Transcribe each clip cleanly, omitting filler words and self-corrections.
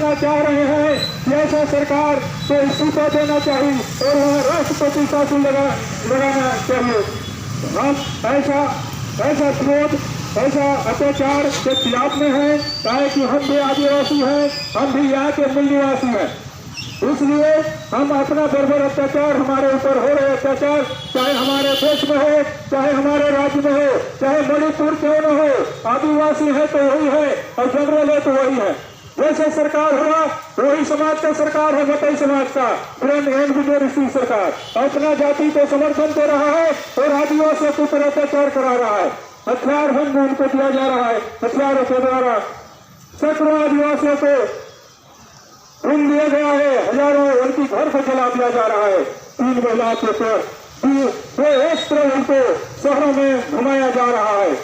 करना चाह रहे हैं कि ऐसा सरकार को इस्तीफा देना चाहिए और वह राष्ट्रपति शासन लगाना चाहिए। हम ऐसा विरोध ऐसा अत्याचार के खिलाफ में है, चाहे कि हम भी आदिवासी हैं, हम भी यहाँ के मूल निवासी हैं। इसलिए हम अपना बर्बर अत्याचार, हमारे ऊपर हो रहे अत्याचार, चाहे हमारे देश में हो, चाहे हमारे राज्य में हो, चाहे मणिपुर क्यों न हो, आदिवासी है तो वही है और जनरल है तो वही है। जैसे सरकार हो रहा वही समाज का सरकार है, मताई समाज का सरकार अपना जाति को समर्थन दे रहा है और आदिवासियों के ऊपर अत्याचार करा रहा है। हथियार बंद उनको दिया जा रहा है, हथियारों के द्वारा सैकड़ों आदिवासियों को ऋण दिया गया है, हजारों उनकी घर को जला दिया जा रहा है। 3 महिलाओं के ऊपर अस्त्र उनको शहरों में घुमाया जा रहा है।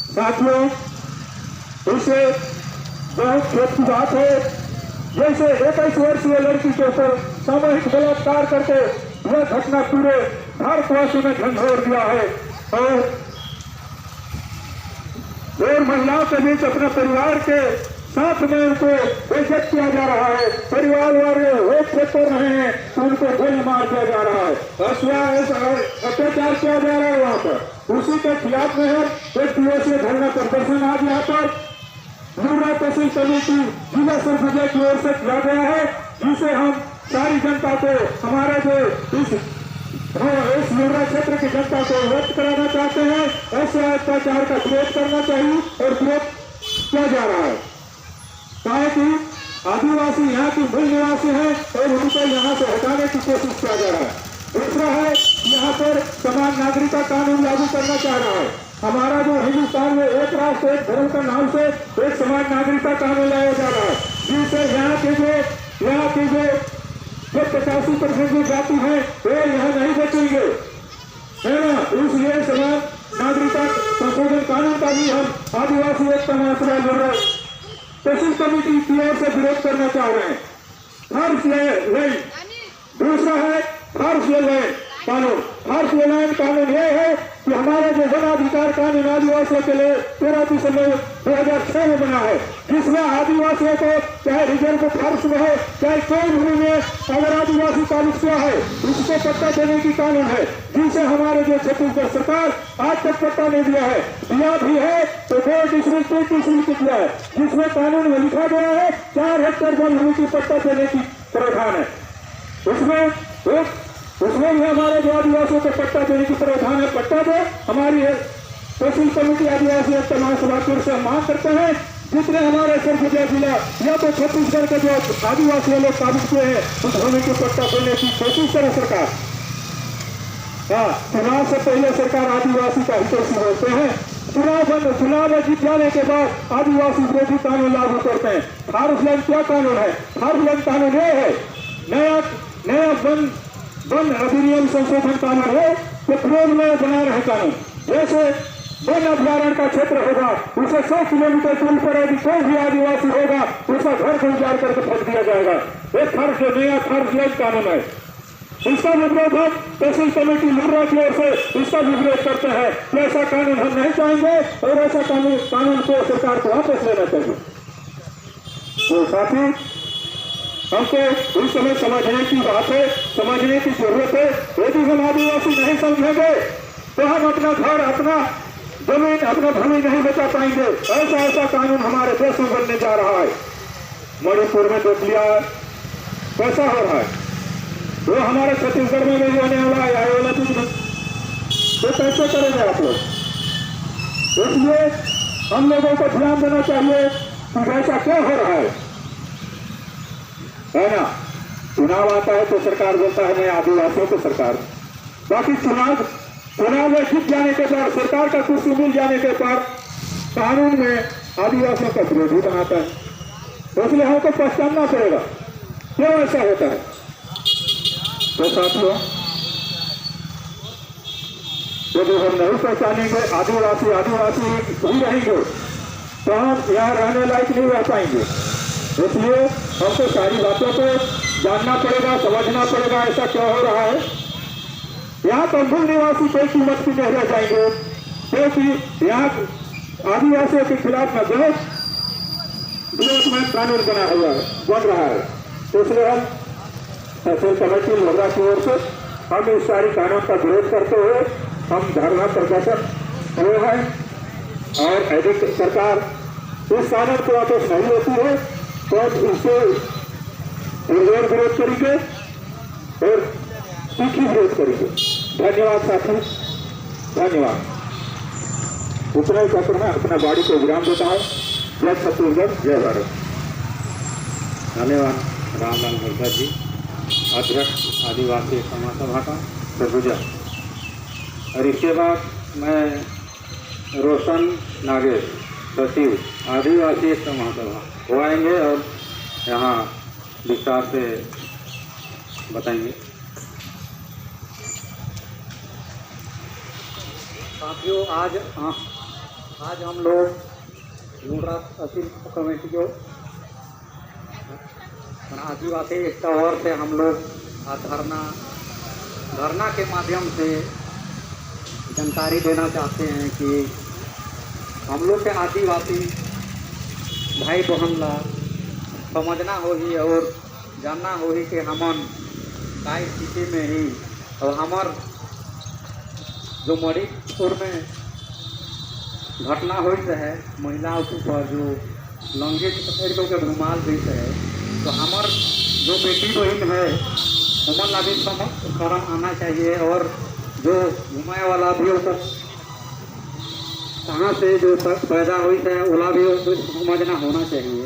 साथियों, इससे बहुत खेत की बात है, जैसे 21 वर्षीय लड़की के ऊपर सामूहिक बलात्कार करके यह घटना पूरे भारतवासियों ने झंझोर दिया है और महिलाओं के बीच अपने परिवार के साथ में उनको बेइज्जत किया जा रहा है। परिवार वाले वोट चेक कर रहे हैं तो उनको गोली मार दिया जा रहा है, अत्याचार किया जा रहा है वहां पर। उसी के खिलाफ में है 1 दिवसीय धरना प्रदर्शन आज यहाँ पर लुर्रा तहसील समिति जिला सरपंच की ओर से किया गया है, जिसे हम सारी जनता को, हमारे जो इस लुर्रा क्षेत्र की जनता को व्यक्त कराना चाहते हैं। ऐसे अत्याचार का विरोध करना चाहिए और विरोध किया जा रहा है, चाहे कि आदिवासी यहाँ की मूल निवासी हैं और उनको यहाँ से हटाने की कोशिश किया जा रहा है। दूसरा है, यहाँ पर समान नागरिकता कानून लागू करना चाह रहा है। हमारा जो हिंदुस्तान में एक राष्ट्र एक धर्म का नाम से एक समान नागरिकता कानून लाया जा रहा है, जिससे यहाँ की जो 85% की जाति है वे यहाँ नहीं बचेंगे, है ना। इसलिए समान नागरिकता संशोधन कानून का भी हम आदिवासी एकता महासभा लड़ तहसील कमेटी की ओर से विरोध करना चाह रहे हैं। फर्स्ट लैंड, दूसरा है फर्स्ट लैंड कानून। फर्स्ट लैंड कानून यह है कि हमारा जो वन अधिकार कानून आदिवासियों के लिए 13 दिसंबर 2006 में बना है, जिसमें आदिवासियों को चाहे रिजर्व फर्स्ट में है चाहे कोई भूमि में अगर आदिवासी तालुका है उसको पट्टा देने की कानून है, जिसे हमारे जो छत्तीसगढ़ सरकार आज तक पट्टा नहीं दिया है। दिया भी है तो 2 डिस्ट्रिक्ट 3 डिस्ट्रिक्ट दिया है, जिसमें कानून में लिखा गया है 4 हेक्टेयर भूमि की पट्टा देने की प्रावधान है। उसमें भी हमारे जो आदिवासियों को पट्टा देने की प्रावधान है, पट्टा दे। हमारी तहसील कमेटी आदिवासी एकता महासभा की ओर से मांग करते हैं, जितने हमारे सरगुजा जिला या तो छत्तीसगढ़ के जो आदिवासी लोग काबिज किए हैं उस भूमि को पट्टा देने की कोशिश करे सरकार। हाँ, चुनाव से पहले सरकार आदिवासी का हितैषी होते हैं, चुनाव जीत जाने के बाद आदिवासी विरोधी कानून लागू करते हैं। फार्मलैंड क्या कानून है? फार्मलैंड कानून यह है, नया वन अधिनियम संशोधन कानून है कि विरोध में बना रहे कानून। जैसे वन अभ्यारण्य का क्षेत्र होगा, उसे 100 किलोमीटर दूर पर यदि कोई भी आदिवासी होगा उसका घर को उजाड़ करके फेंक दिया जाएगा। एक नया फार्मलैंड कानून है, इसका विरोध हम तहसील कमेटी लुर्रा की ओर से इसका विरोध करते हैं कि ऐसा कानून हम नहीं चाहेंगे और ऐसा कानून को सरकार को वापस लेना चाहिए। तो साथी, हमको इस समय समझने की बात है, समझने की जरूरत है। यदि हम आदिवासी नहीं समझेंगे तो हम अपना घर, अपना जमीन, अपना भूमि नहीं बचा पाएंगे। ऐसा कानून हमारे देश में बनने जा रहा है। मणिपुर में देख लिया कैसा हो रहा है, वो हमारे छत्तीसगढ़ में नहीं होने वाला है, आने वाला कुछ तो कैसे करेंगे आप लोग? इसलिए हम लोगों को ध्यान देना चाहिए कि ऐसा क्या हो रहा है ना। चुनाव आता है तो सरकार बोलता है मैं आदिवासियों को सरकार, बाकी चुनाव में जीत जाने के बाद, सरकार का कुर्सी मिल जाने के बाद कानून में आदिवासियों का विरोधी बनाता है। तो इसलिए हमको पहचानना पड़ेगा क्यों ऐसा होता है। तो साथियों, यदि हम नहीं पहचानेंगे आदिवासी ही रहेंगे तो हम यहाँ रहने लायक नहीं रह पाएंगे। इसलिए हमको सारी बातों को जानना पड़ेगा, समझना पड़ेगा ऐसा क्या हो रहा है। यहाँ पर मूल निवासी कोई कीमत की नहीं रह जाएंगे, क्योंकि यहाँ आदिवासियों के खिलाफ में विरोध में कानून बन रहा है। तो इसलिए हम तहसील कमेटी लोहरा की ओर से हम इस सारी कानून का विरोध करते हुए हम धरना प्रदर्शन हुए हैं। और यदि सरकार इस कानून को वापस नहीं लेती है तो हम इससे विरोध करेंगे और तीखी विरोध करेंगे। धन्यवाद साथी, धन्यवाद। उतना ही कहकर मैं अपना गाड़ी को विराम देता हूँ। जय छत्तीसगढ़, जय भारत। धन्यवाद रामलाल मुर्गा जी, अध्यक्ष आदिवासी महासभा का सरगुजा। और इसके बाद मैं रोशन नागेश, सचिव आदिवासी महासभा, वो आएंगे और यहाँ विस्तार से बताएंगे। साथियों, आज हम लोग लोहरा तहसील कमेटी जो आदिवासी एकता ओर से हम लोग धरना के माध्यम से जानकारी देना चाहते हैं कि हम लोग के आदिवासी भाई बहन ला समझना हो ही और जानना हो ही कि हमन का स्थिति में ही और हमार जो मणिपुर में घटना हुई है महिलाओं के ऊपर जो लंगित के रुमाल देते है, तो हमार जो बेटी बहन है उमन ला भी शर्म आना चाहिए। और जो घुमाए वाला भी उसको कहाँ से जो पैदा हुई है ओला भी समझना होना चाहिए।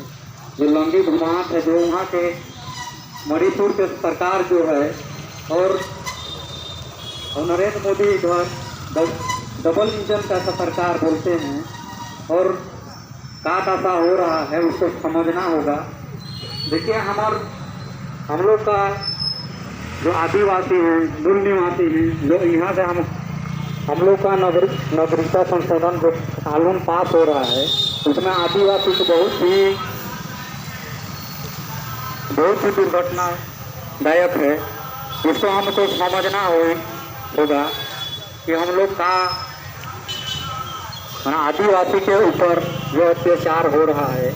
जो लंगी घुमात है जो वहाँ के मणिपुर के सरकार जो है और नरेंद्र मोदी इधर डबल इंजन का सरकार बोलते हैं और का दशा हो रहा है उसको समझना होगा। देखिए हम लोग का जो आदिवासी हैं, मूल निवासी हैं, जो यहाँ से हम लोग का नागरिकता संशोधन जो कानून पास हो रहा है उसमें आदिवासी को बहुत ही दुर्घटनादायक है। इसको हमको समझना होगा कि हम लोग का आदिवासी के ऊपर जो अत्याचार हो रहा है,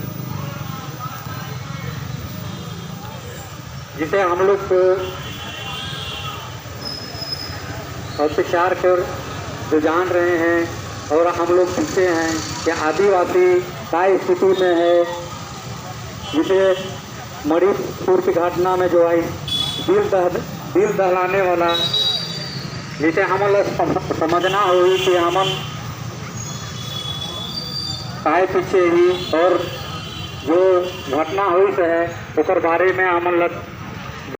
जिसे हम लोग को अत्याचार कर जो जान रहे हैं और हम लोग पूछते हैं कि आदिवासी का स्थिति में है, जिसे मणिपुर की घटना में जो आई दिल दहलाने वाला, जिसे हम समझना होगी कि हमन काय पीछे ही और जो घटना हुई है उसके बारे में हमन